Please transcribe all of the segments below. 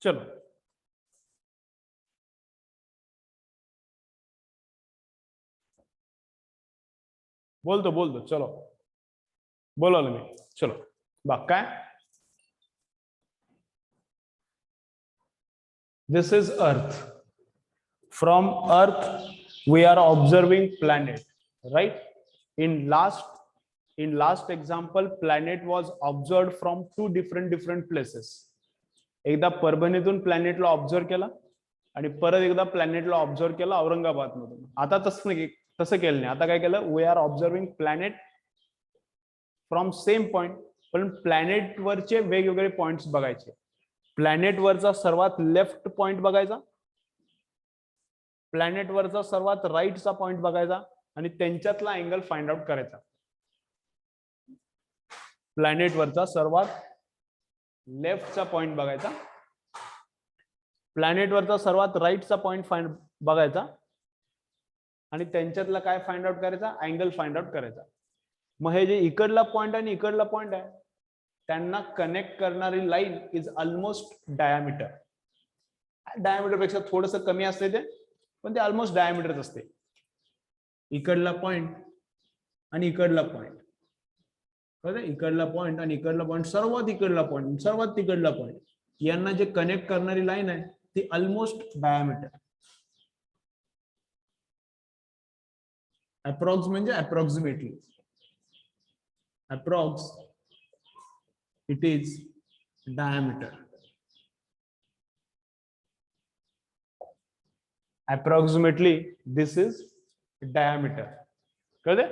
चलो बोल दो चलो बोलो मी चलो बघ काय दिस is earth from earth we are observing planet, right? In last example planet was observed from two different places. एकदा परभणीतून प्लॅनेटला ऑब्झर्व केला आणि परत एकदा प्लॅनेटला ऑब्झर्व केला औरंगाबाद मधून. आता तसं केलं नाही. आता काय केलं, we are observing planet from same point, पण प्लॅनेट वरचे वेगवेगळे पॉइंट्स बघायचे. प्लॅनेट वरचा सर्वात लेफ्ट पॉइंट बघायचा, प्लॅनेट वरचा सर्वात राईटचा पॉइंट बघायचा आणि त्यांच्यातला अँगल फाइंड आउट करायचा. प्लॅनेट वरचा सर्वात लेफ्टचा पॉइंट बघायचा, प्लॅनेट वरचा सर्वात राईटचा पॉइंट बघायचा आणि त्यांच्यातला काय फाइंड आउट करायचा, अँगल फाइंड आउट करायचा. मग हे जे इकडला पॉइंट आणि इकडला पॉइंट आहे त्यांना कनेक्ट करणारी line is almost diameter. Diameter पेक्षा थोडस कमी असते ते, पण ते ऑलमोस्ट डायमीटरच असते. इकडला पॉइंट आणि इकडला पॉइंट, इकडला पॉइंट आणि इकडला पॉइंट, सर्वात इकडला पॉइंट सर्वात तिकडला पॉइंट, यांना जे कनेक्ट करणारी लाईन आहे ती ऑलमोस्ट डायमीटर. अप्रॉक्स म्हणजे approximately, approx it is diameter. Approximately this is diameter. कळते?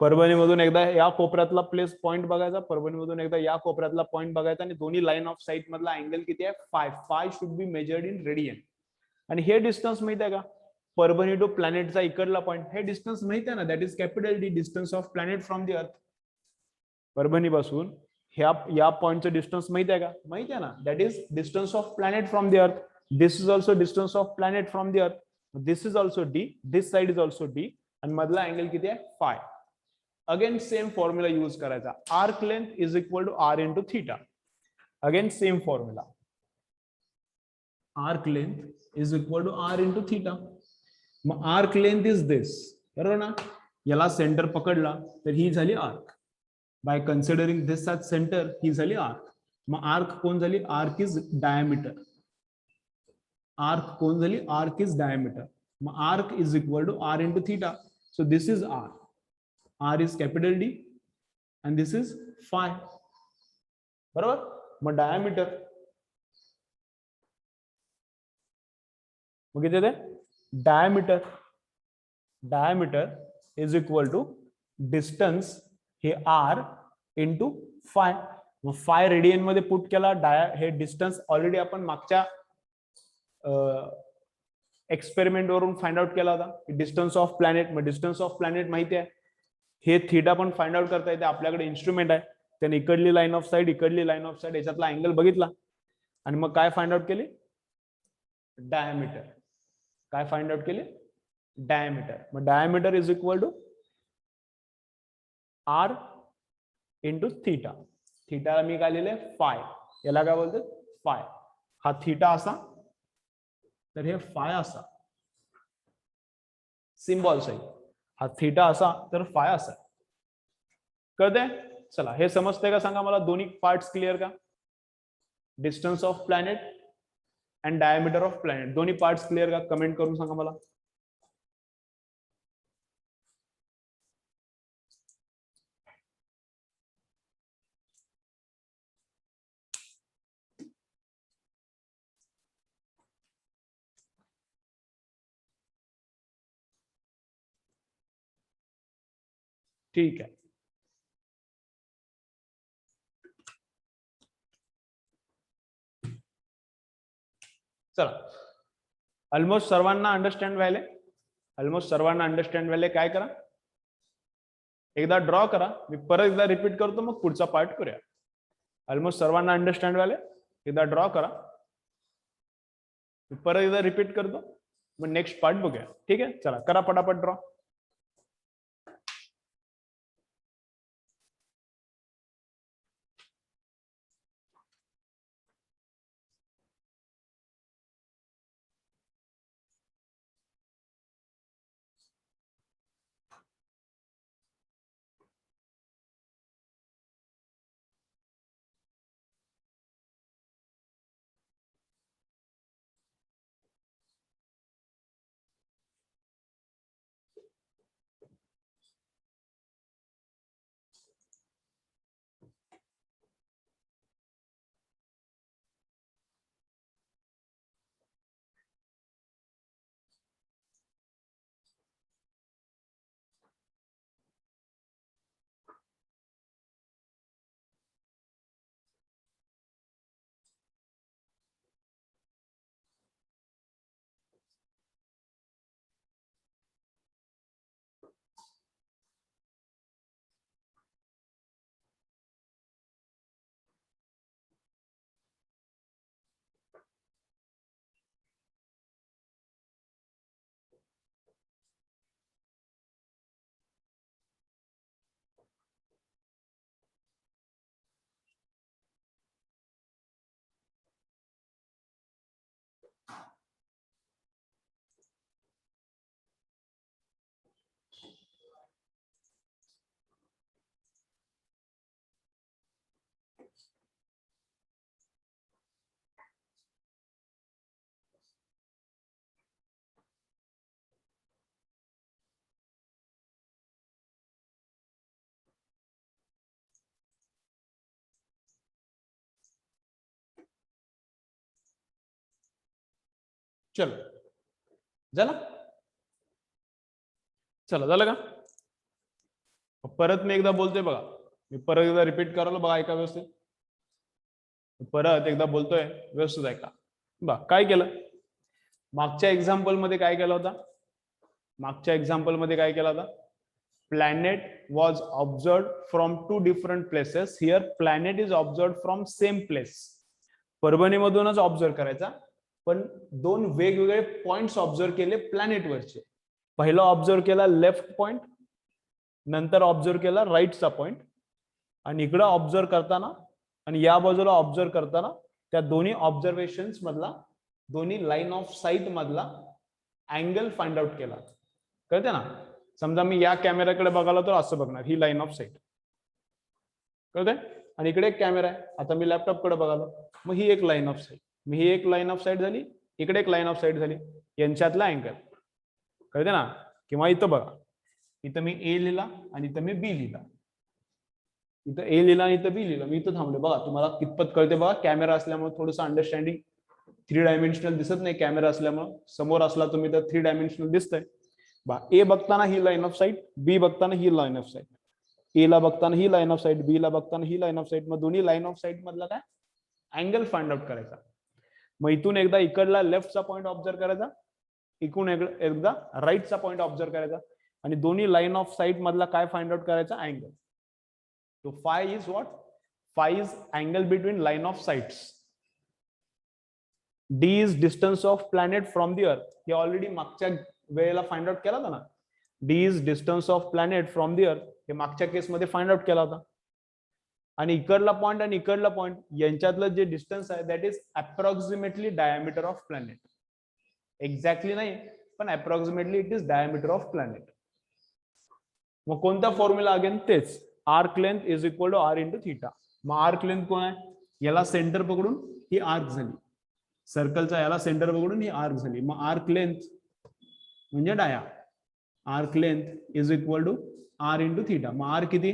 परभणीमधून एकदा या कोपऱ्यातला प्लेस पॉइंट बघायचा, परभणीमधून एकदा या कोपऱ्यातला पॉइंट बघायचा आणि दोन्ही लाईन ऑफ साइट मधला अँगल किती आहे, five. Five should be measured in radian. आणि हे डिस्टन्स माहित आहे का, परभणी टू प्लॅनेटचा इकडला पॉइंट, हे डिस्टन्स माहित आहे ना, that is capital D, distance of planet from the अर्थ. परभणी पासून या पॉइंटचं डिस्टन्स माहित आहे का, माहित आहे ना, that is distance of planet from the earth. This is also distance of planet from the earth. This is also D, this side is also D, आणि मधला अँगल किती आहे, phi. Again same formula use करायचा, arc length is equal to R into theta. Again same formula, arc length is equal to R into theta. मग arc length is this, बरोबर ना, याला centre पकडला तर ही झाली arc. By considering this age centre ही झाली arc. मग arc कोण झाली, आर्क इज डायमीटर. आर्क कोण झाली, आर्क इज डायमीटर. मग arc is equal to R into theta. So this is R. R is capital D and this is phi. बरोबर. मग diameter मग किती आहे, diameter is equal to distance हे R into phi. मग phi radian मध्ये put केला, हे डिस्टन्स ऑलरेडी आपण मागच्या एक्सपेरिमेंट वरून फाइंड आउट केला होता, डिस्टन्स ऑफ प्लॅनेट. मग डिस्टन्स ऑफ प्लॅनेट माहिती आहे, हे थीटा पण फाइंड आउट करता येते, आपल्याकडे इन्स्ट्रुमेंट आहे. त्याने इकडली लाईन ऑफ साइड, इकडली लाईन ऑफ साइड, याच्यातला अँगल बघितला आणि मग काय फाइंड आउट केली, डायमीटर. काय फाइंड आउट केली, डायमीटर. मग diameter is equal to R into theta. थीटाला मी काय लिहिले, फाय. याला काय बोलते, फाय. हा थीटा असा तर हे फाय असा, सिम्बॉल साईड. हा थीटा असा तर फाय असा. कळते? चला हे समजते का सांगा मला, दोन्ही पार्ट्स क्लिअर का, distance of planet and diameter of planet, दोन्ही पार्ट्स क्लिअर का, कमेंट करून सांगा मला. ठीक आहे. चला ऑलमोस्ट सर्वांना अंडरस्टँड व्हायले, ऑलमोस्ट सर्वांना अंडरस्टँड व्हायले. काय करा, एकदा ड्रॉ करा, मी परत एकदा रिपीट करतो, मग पुढचा पार्ट करूया. ऑलमोस्ट सर्वांना अंडरस्टँड व्हायले, एकदा ड्रॉ करा, मी परत एकदा रिपीट करतो, मग नेक्स्ट पार्ट बघूया. ठीक आहे, चला करा पटापट ड्रॉ. चलो झालं, चला झालं का? परत मी एकदा बोलतोय बघा, मी परत एकदा रिपीट करायला बघा, ऐका व्यवस्थित. परत एकदा बोलतोय, व्यवस्थित ऐका. बा काय केलं मागच्या एक्झाम्पल मध्ये, काय केलं होता मागच्या एक्झाम्पल मध्ये, काय केलं होता? planet was observed from two different places. Here planet is observed from same place. Parbhani मधूनच ऑब्झर्व करायचा, पण दोन वेगवेगळे पॉइंट्स ऑब्झर्व केले प्लॅनेट वरचे. पहिला ऑब्झर्व केला लेफ्ट पॉइंट, नंतर ऑब्झर्व केला राईटचा पॉइंट, आणि इकडं ऑब्झर्व करताना आणि या बाजूला ऑब्झर्व करताना त्या दोन्ही ऑब्झर्वेशन मधला, दोन्ही लाईन ऑफ साईट मधला अँगल फाइंड आउट केला. कळते ना? समजा मी या कॅमेऱ्याकडे बघायला तर असं बघणार, ही लाईन ऑफ साईट. कळते? आणि इकडे एक कॅमेरा आहे, आता मी लॅपटॉप कडे बघालो, मग ही एक लाईन ऑफ साईट, मग ही एक लाईन ऑफ साईट झाली, इकडे एक लाईन ऑफ साईट झाली, यांच्यातला अँगल. कळते ना? किंवा इथं बघा, इथं मी ए लिहिला आणि इथं मी बी लिहिला, इथं ए लिहिला आणि इथं बी लिहिला, मी इथं थांबलो. बघा तुम्हाला कितपत कळते बघा, कॅमेरा असल्यामुळे थोडंसं अंडरस्टँडिंग 3 डायमेन्शनल दिसत नाही कॅमेरा असल्यामुळे. समोर असला तुम्ही तर 3 डायमेन्शनल दिसतंय. बा ए बघताना ही लाईन ऑफ साईट, बी बघताना ही लाईन ऑफ साईट, ए ला बघताना ही लाईन ऑफ साईट, बी ला बघताना ही लाईन ऑफ साईट. मग दोन्ही लाईन ऑफ साईट मधला काय अँगल फाइंड आउट करायचा. मग इथून एकदा इकडला लेफ्टचा पॉईंट ऑब्झर्व करायचा, इकडून एकदा राईटचा पॉईंट ऑब्झर्व करायचा, आणि दोन्ही लाईन ऑफ साईट मधला काय फाइंड आउट करायचा अँगल. तो five is what? Five is angle between line of sites. D is distance of planet from the अर्थ. हे ऑलरेडी मागच्या वेळेला फाइंड आउट केला होता ना. D is distance of planet from the अर्थ, हे मागच्या केसमध्ये फाइंड आउट केला होता. आणि इकडला पॉइंट आणि इकडला पॉइंट यांच्यातलं जे डिस्टन्स आहे, that is approximately diameter of planet. Exactly नाही, पण approximately it is diameter of planet. मग कोणता फॉर्म्युला अगेन? तेच, arc length is equal to R into theta. मग आर्क लेंथ कोण आहे? याला सेंटर पकडून ही आर्क झाली, सर्कलचा याला सेंटर पकडून ही आर्क झाली. मग आर्क लेंथ म्हणजे dia, arc length is equal to R into theta. मग आर किती?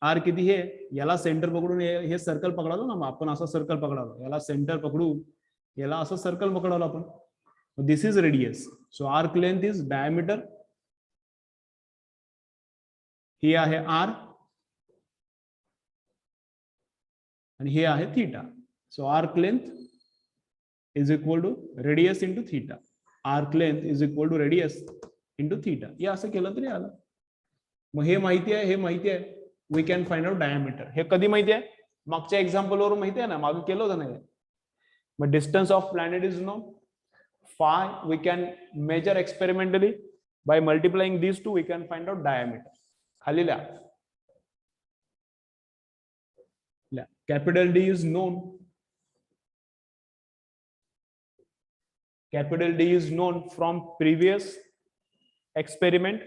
आर किती? हे याला सेंटर पकडून हे सर्कल पकडालो ना, मग आपण असं सर्कल पकडालो, याला सेंटर पकडून याला असं सर्कल पकडालो आपण. This is radius. So arc length is diameter, ही आहे आर, आणि हे आहे theta. So arc length is equal to radius into theta. Arc length is equal to radius into theta. हे असं केलं तरी आलं. मग हे माहिती आहे, हे माहिती आहे, we can find out diameter. हे कधी माहिती आहे? मागच्या एक्झाम्पल वरून माहिती आहे ना, मागे केलं होतं नाही. मग distance of planet is no, phi we can measure experimentally, by multiplying these two we can find out diameter. खाली लिहा, capital D is known, capital D is known from previous experiment.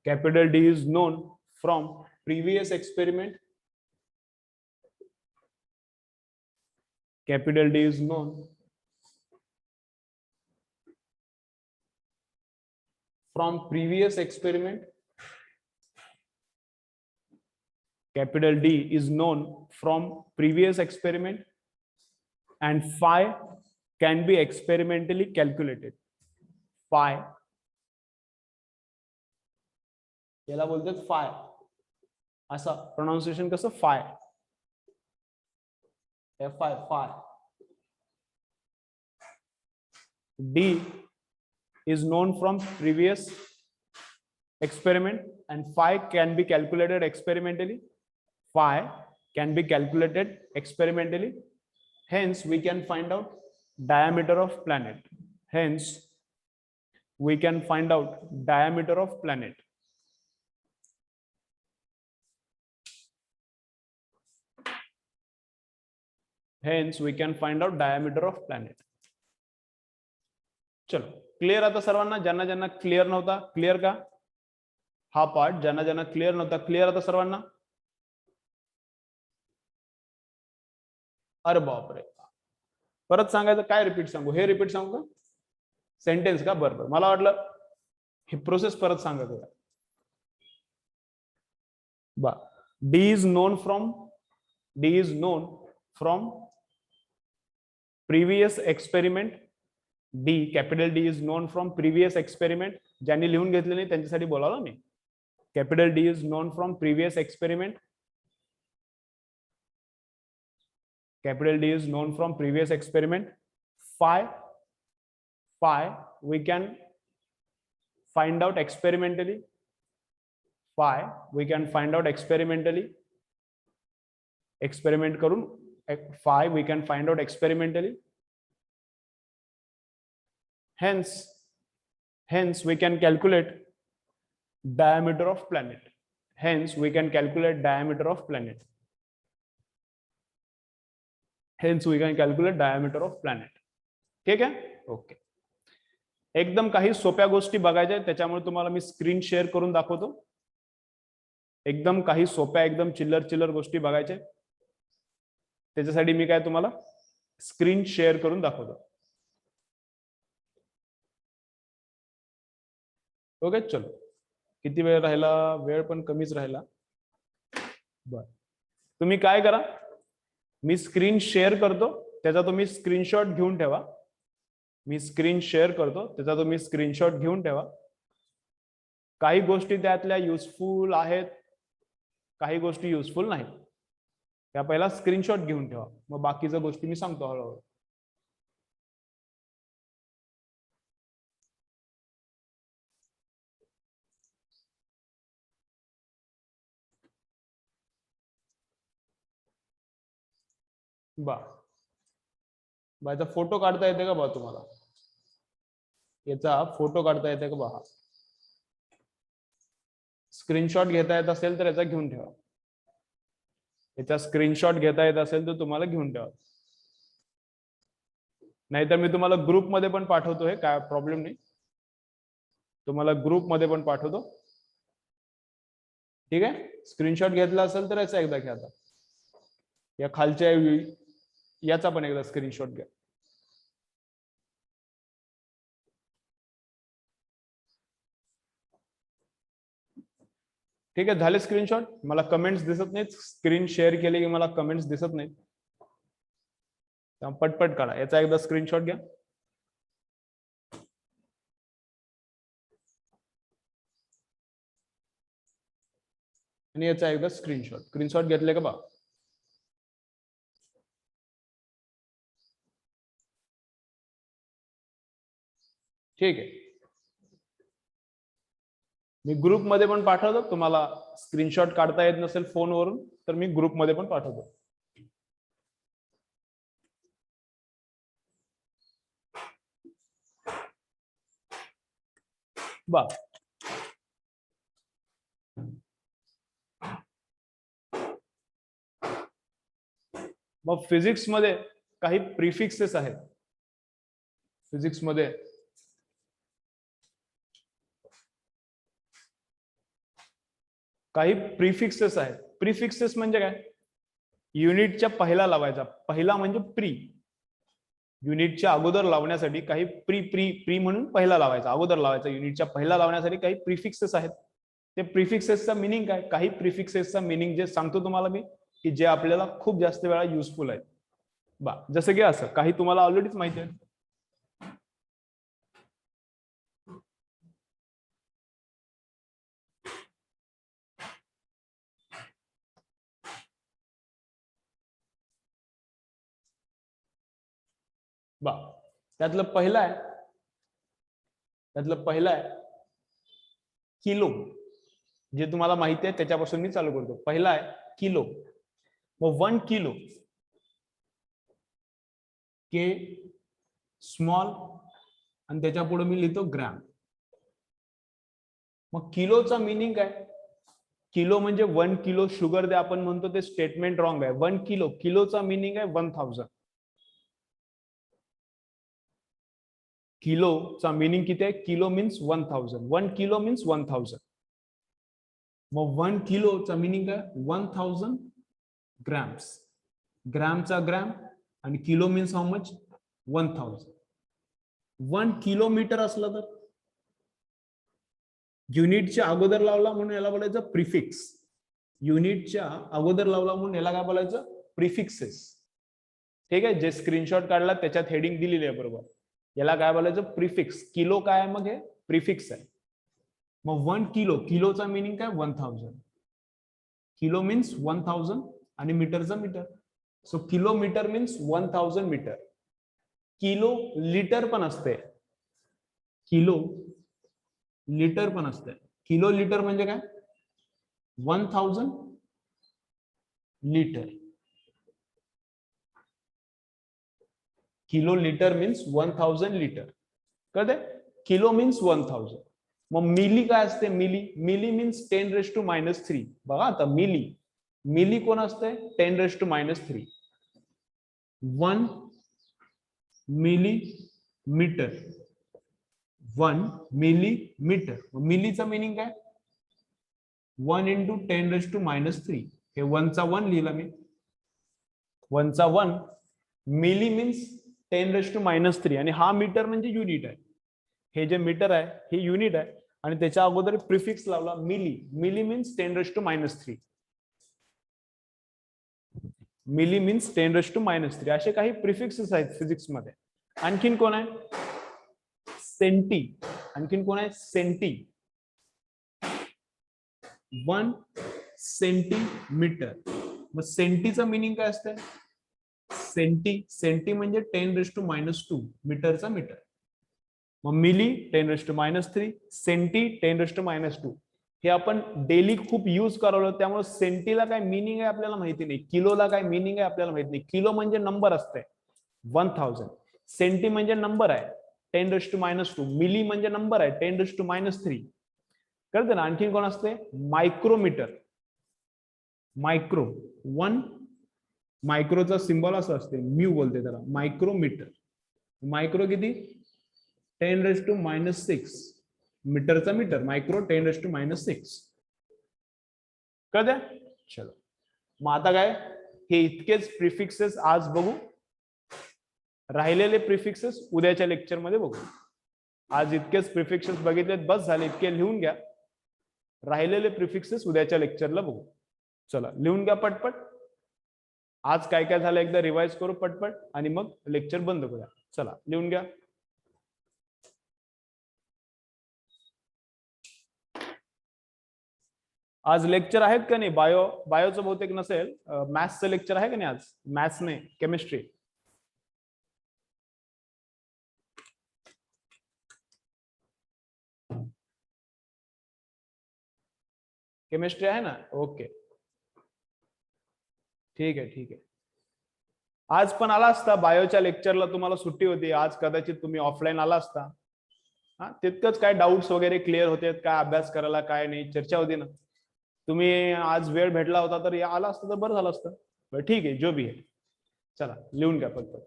Capital D is known from previous experiment. Capital D is known from previous experiment. Capital D is known from previous experiment, and phi can be experimentally calculated. Phi याला बोलतात five, असं pronunciation कसं? Five, F I, five. D is known from previous experiment, and phi can be calculated experimentally. Phi can be calculated experimentally. Hence, we can find out diameter of planet. Hence, we can find out diameter of planet. Hence, we can find out diameter of planet. चलो, clear आता सर्वांना? ज्यांना ज्यांना clear नव्हता, clear का? हा part ज्यांना ज्यांना क्लियर नव्हता, क्लियर आता सर्वांना? अरे बापरे, परत सांगायचं काय? रिपीट सांगू? हे रिपीट सांगू का? सेंटेन्स का? बरोबर, मला वाटलं हे प्रोसेस परत सांगत होता. बा, D is known from previous experiment. D, capital D is known from previous experiment. ज्यांनी लिहून घेतले नाही त्यांच्यासाठी बोलावलं मी. Capital D is known from previous experiment. Capital D is known from previous experiment. Phi we can find out experimentally. Phi we can find out experimentally. Experiment करून phi we can find out experimentally. Hence we can calculate diameter of planet. Hence we can calculate diameter of planet. Hence we can calculate diameter of planet. ठीक आहे. Okay. एकदम काही सोप्या गोष्टी बघायच्या, त्याच्यामुळे तुम्हाला मी स्क्रीन शेअर करून दाखवतो. एकदम काही सोप्या, एकदम चिल्लर गोष्टी बघायच्या, त्याच्यासाठी मी काय तुम्हाला स्क्रीन शेअर करून दाखवतो. ओके, चलो. किती वेळ राहिला? वेळ पण कमीच राहिला. बर, तुम्ही काय करा, मी स्क्रीन शेअर करतो, त्याचा तुम्ही स्क्रीनशॉट घेऊन ठेवा. मी स्क्रीन शेअर करतो, त्याचा तुम्ही स्क्रीनशॉट घेऊन ठेवा. काही गोष्टी त्यातल्या युजफुल आहेत, काही गोष्टी युजफुल नाहीत. त्या पहिला स्क्रीनशॉट घेऊन ठेवा, मग बाकीच्या गोष्टी मी सांगतो हळूहळू. याचा फोटो काढता येते का बा तुम्हाला? याचा फोटो काढता येते का बा? स्क्रीनशॉट घेता येत असेल तर याचा घेऊन ठेवा. याचा स्क्रीनशॉट घेता येत असेल तर तुम्हाला घेऊन ठेवा. नाहीतर मी तुम्हाला ग्रुप मध्ये पण पाठवतो, हे काय प्रॉब्लेम नाही, तुम्हाला ग्रुप मध्ये पण पाठवतो. ठीक आहे. स्क्रीनशॉट घेतला असेल तर याचा एकदा घ्या. आता या खालच्या याचा पण एकदा स्क्रीनशॉट घ्या. ठीक आहे, झाले स्क्रीनशॉट. मला कमेंट्स दिसत नाहीत, स्क्रीन शेअर केली की मला कमेंट्स दिसत नाहीत. पटपट काढा. याचा एकदा स्क्रीनशॉट घ्या. आणि याचा एकदा स्क्रीनशॉट घेतले का बा? ठीक आहे. मी ग्रुप मध्ये पण पाठवतो. तुम्हाला स्क्रीनशॉट काढता येत नसेल फोनवरून तर मी ग्रुप मध्ये पण पाठवतो. बा मग फिजिक्स मध्ये काही प्रिफिक्सेस आहेत. फिजिक्स मध्ये काही प्रिफिक्सेस आहेत. प्रिफिक्सेस म्हणजे काय? युनिटच्या पहिला लावायचा. पहिला म्हणजे प्री. युनिटच्या अगोदर लावण्यासाठी काही प्री प्री प्री म्हणून पहिला लावायचा, अगोदर लावायचा. युनिटच्या पहिला लावण्यासाठी काही प्रिफिक्सेस आहेत. ते प्रिफिक्सेसचा मिनिंग काय? काही प्रिफिक्सेसचा मिनिंग जे सांगतो तुम्हाला मी, की जे आपल्याला खूप जास्त वेळा युजफुल आहेत. जसं की असं काही तुम्हाला ऑलरेडीच माहिती आहे. त्यातलं पहिलं आहे किलो. जे तुम्हाला माहिती आहे त्याच्यापासून मी चालू करतो. पहिला आहे किलो. मग 1 किलो, के स्मॉल, आणि त्याच्या पुढे मी लिहितो ग्रॅम. मग किलोचा मिनिंग काय? किलो म्हणजे 1 किलो शुगर दे आपण म्हणतो, ते स्टेटमेंट रॉंग आहे. 1 किलो, किलोचा मिनिंग आहे 1000. किलोचा मिनिंग किती आहे? Kilo means 1000. 1 kilo means 1000. मग 1 किलोचा मिनिंग आहे 1000 ग्रॅम्स. ग्रॅमचा ग्रॅम आणि kilo means how much? 1000. 1 kilometre असलं तर युनिटच्या अगोदर लावला म्हणून याला बोलायचं प्रिफिक्स. युनिटच्या अगोदर लावला म्हणून याला काय बोलायचं? प्रिफिक्सेस. ठीक आहे, जे स्क्रीनशॉट काढला त्याच्यात हेडिंग दिलेली आहे बरोबर. याला काय बोलायचं, प्रिफिक्स. किलो काय आहे मग, हे प्रिफिक्स आहे. मग 1 किलो, किलोचा मिनिंग काय 1000. किलो मीन्स 1000 आणि मीटरचा metre. So kilometre means 1000 metre. Kilo litre पण असते, किलो लिटर पण असते. किलो लिटर म्हणजे काय, 1000 litre. Kilo litre means 1000 litre. कळते, किलो मीन्स 1000. मग मिली काय असते, मिली. मिली मीन्स 10⁻³ बघा आता, मिली, मिली कोण असते, 10⁻³ 1 मिलीमीटर. 1 मिलीमीटर. मिलीचा मिनिंग काय, 1 × 10⁻³ हे 1 चा 1 लिहिला मी, 1 चा 1. मिली मीन्स 10⁻³ आणि हा मीटर म्हणजे युनिट आहे. हे जे मीटर आहे हे युनिट आहे आणि त्याच्या अगोदर प्रिफिक्स लावला milli. Milli means 10⁻³. Milli means 10⁻³ असे काही प्रिफिक्सेस आहेत फिजिक्स मध्ये. आणखीन कोण आहे, सेंटी. आणखीन कोण आहे, सेंटी. 1 सेंटीमीटर. मग सेंटीचा मिनिंग काय असते, सेंटी. सेंटी म्हणजे 10⁻² मीटरचा मीटर. मग मिली 10⁻³, सेंटी 10⁻². हे आपण डेली खूप युज करवलं, त्यामुळे सेंटीला काय मिनिंग आहे आपल्याला माहिती नाही, किलोला काय मिनिंग आहे आपल्याला माहिती नाही. किलो म्हणजे नंबर असते 1000, सेंटी म्हणजे नंबर आहे 10⁻², मिली म्हणजे नंबर आहे 10⁻³ कळते ना. आणखीन कोण असते, मायक्रोमीटर. मायक्रो 1, मायक्रोचा सिम्बॉल असं असते, म्यू बोलते त्याला, मायक्रोमीटर. मायक्रो किती, 10⁻⁶ मीटरचा मीटर. मायक्रो 10⁻⁶. कळते. चलो मग आता काय, हे इतकेच प्रिफिक्सेस आज बघू, राहिलेले प्रिफिक्सेस उद्याच्या लेक्चर मध्ये बघू. आज इतकेच प्रिफिक्सेस बघितलेत, बस झाले, इतके लिहून घ्या. राहिलेले प्रिफिक्सेस उद्याच्या लेक्चरला बघू. चला लिहून घ्या पटपट. आज काय काय झालं एकदा रिवाइज करू पटपट आणि मग लेक्चर बंद करूया. चला लिहून घ्या. आज लेक्चर आहेत का नाही, बायोचं बहुतेक नसेल, मॅथ्सचं लेक्चर आहे का नाही आज, मॅथ्स नाही केमिस्ट्री. केमिस्ट्री आहे ना, ओके ठीक आहे ठीक आहे. आज पण आला असता बायोच्या लेक्चरला, तुम्हाला सुट्टी होती आज, कदाचित तुम्ही ऑफलाईन आला असता. हा तितकंच काय डाऊट्स वगैरे क्लिअर होते, काय अभ्यास करायला काय नाही, चर्चा होती ना. तुम्ही आज वेळ भेटला होता तर आला असतं तर बरं झालं असतं. बरं ठीक आहे, जो भी आहे. चला लिहून घ्या पटपट.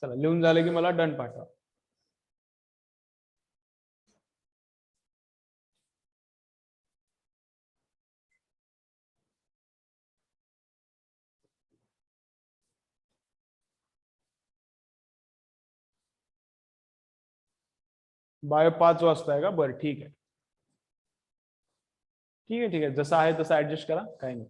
चला लिहून झालं की मला डन पाठवा. बायो 5 वाजता आहे का, बरं ठीक आहे ठीक आहे ठीक आहे, जसं आहे तसं ऍडजस्ट करा, काही नाही.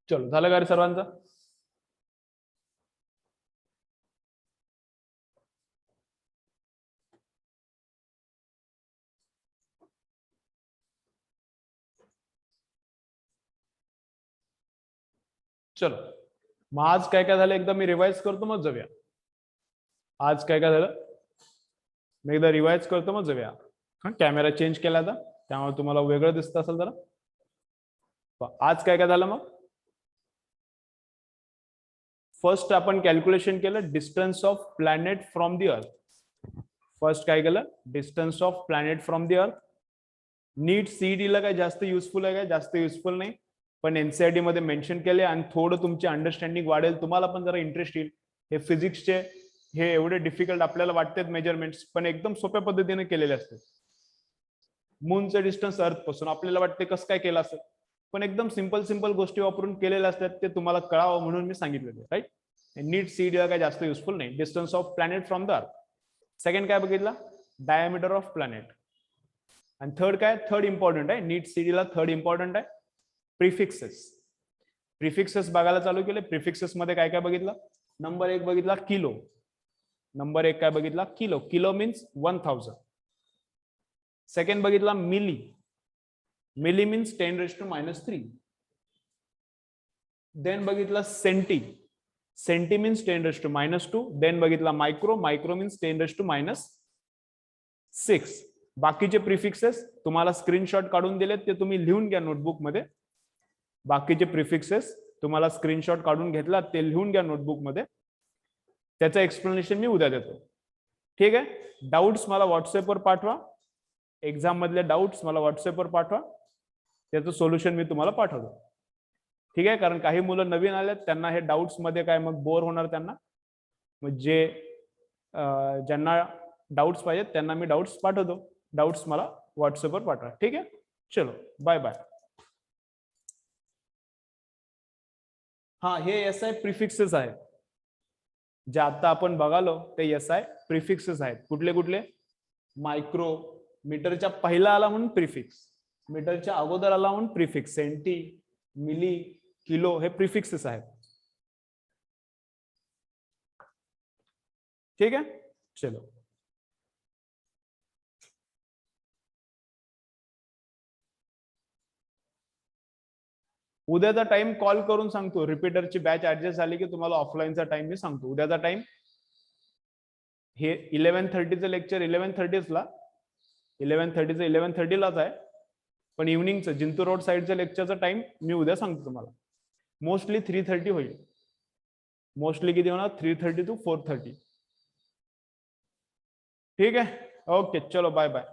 चलो झालं का रे सर्वांचं. चलो मग आज काय काय झालं एकदा मी रिवाइज करतो मग जाऊया. आज काय काय झालं मी एकदा रिवाइज करतो मग जाऊया. हा कॅमेरा चेंज केला आता, त्यामुळे तुम्हाला वेगळं दिसत असेल जरा. आज काय काय झालं मग, फर्स्ट आपण कॅल्क्युलेशन केलं distance of planet from the अर्थ. फर्स्ट काय केलं, distance of planet from the अर्थ. नीट सीईटी ला काय जास्त युजफुल आहे, काय जास्त युजफुल नाही, पण एनसीईआरटी मध्ये मेन्शन केले आणि थोडं तुमची अंडरस्टँडिंग वाढेल, तुम्हाला पण जरा इंटरेस्ट येईल. हे फिजिक्सचे हे एवढे डिफिकल्ट आपल्याला वाटतात मेजरमेंट्स, पण एकदम सोप्या पद्धतीने केलेले असतात. मूनचं डिस्टन्स अर्थ पासून आपल्याला वाटते कसं काय केलं असेल, पण एकदम सिंपल गोष्टी वापरून केलेल्या असतात, ते तुम्हाला कळावं म्हणून मी सांगितलेलं, राईट. नीट सीडी काय जास्त युजफुल नाही. Distance of planet from the अर्थ. सेकंड काय बघितला, डायमीटर ऑफ प्लॅनेट. आणि थर्ड काय, थर्ड इम्पॉर्टंट आहे नीट सीडीला, थर्ड इम्पॉर्टंट आहे प्रिफिक्सेस. प्रिफिक्सेस बघायला चालू केले. प्रिफिक्सेस मध्ये काय काय बघितलं, नंबर 1 बघितला किलो. नंबर 1 काय बघितला, किलो. Kilo means 1000. सेकंड बघितला मिली. मिली मीन्स 10⁻³ देन बघितला सेंटी. Centi means 10⁻². देन बघितला मायक्रो. Micro means 10⁻⁶. बाकीचे प्रिफिक्सेस तुम्हाला स्क्रीनशॉट काढून दिलेत, ते तुम्ही लिहून घ्या नोटबुक मध्ये. बाकीचे प्रिफिक्सेस तुम्हाला स्क्रीनशॉट काढून घेतला, ते लिहून घ्या नोटबुक मध्ये. त्याचं एक्सप्लेनेशन मी उद्या देतो. ठीक आहे. डाऊट्स मला व्हॉट्सअपवर पाठवा. एक्झाम मधले डाऊट्स मला व्हॉट्सअपवर पाठवा. त्याचं सोल्युशन मी तुम्हाला पाठवतो. ठीक आहे. कारण काही मुलं नवीन आलेत, त्यांना हे डाऊट्स मध्ये काय मग बोर होणार त्यांना. म्हणजे ज्यांना डाऊट्स पाहिजेत त्यांना मी डाऊट्स पाठवतो. डाऊट्स मला व्हॉट्सअपवर पाठवा. ठीक आहे. चलो बाय बाय. हा, हे SI प्रिफिक्सेस आहेत जे आता आपण बघालो, ते SI प्रिफिक्सेस आहेत. कुठले कुठले, मायक्रो, मीटरच्या पहिला आला म्हणून प्रिफिक्स, मीटरच्या अगोदर आला म्हणून प्रिफिक्स, सेंटी, मिली, किलो हे प्रिफिक्सेस आहेत. ठीक आहे. चलो उद्याचा टाइम कॉल करून सांगतो. रिपीटरची बॅच ऍडजस्ट झाली की तुम्हाला ऑफलाईनचा टाइम मी सांगतो. उद्याचा टाइम हे 11:30चं लेक्चर 11:30ला, 11:30लाच आहे. पण इव्हनिंगचं जिंतूर रोड साईडचं लेक्चरचा टाइम मी उद्या सांगतो तुम्हाला. मोस्टली 3:30 होईल. मोस्टली किती होणार, 3:30 to 4:30. ठीक आहे. ओके, चलो बाय बाय.